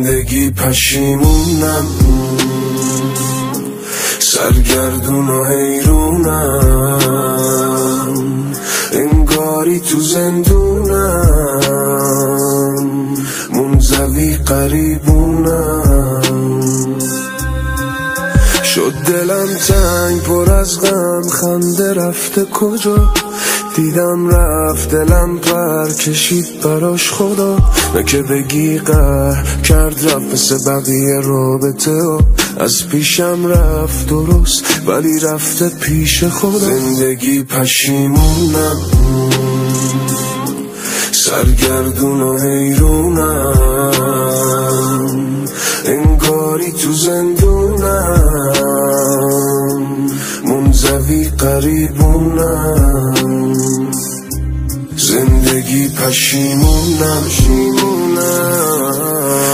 زندگی پشیمونم، سرگردون و حیرونم، انگاری تو زندونم، منزوی قریبونم. شد دلم تنگ پر از غم، خنده رفته کجا؟ دیدم رفت دلم پر کشید براش خدا. نه که بگی قهر کرد رفت مثل بقیه رابطه ها، از پیشم رفت درست ولی رفته پیش خدا. زندگی پشیمونم، سرگردون و حیرونم، انگاری تو زندونم، منزوی قریبونم. زندگی پشیمونم،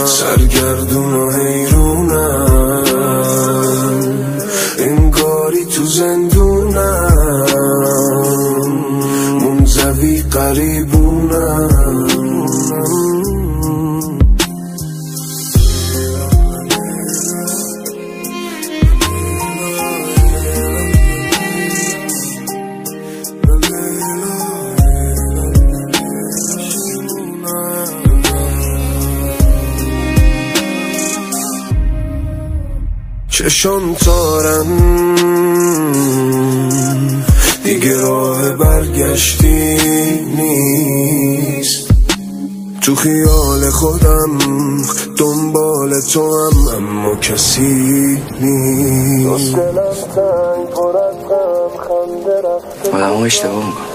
سرگردون و حیرونم، انگاری تو زندونم، منزوی قریبونم. چشم تارم دیگه راه برگشتی نیست، تو خیال خودم دنبال تو هم اما کسی نیست. آدم ها اشتباه میکنم،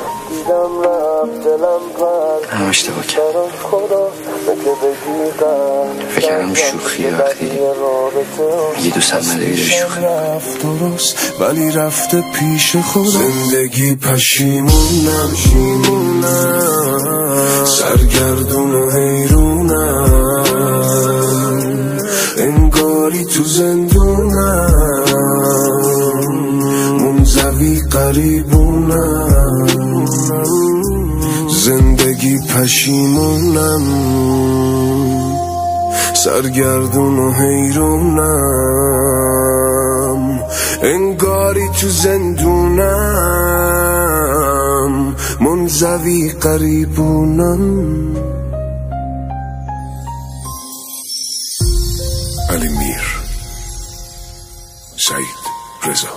هم اشتباه کردم. فکر کردم شوخی وقتی یه دوستم نداری داری شوخی درست ولی رفته پیش خدا. زندگی پشیمونم، سرگردون و حیرونم، انگاری تو زندونم، منزوی قریبونم. زندگی پشیمونم، سرگردون و حیرونم، انگاری تو زندونم، منزوی قریبونم. علی میر، سعید رضا.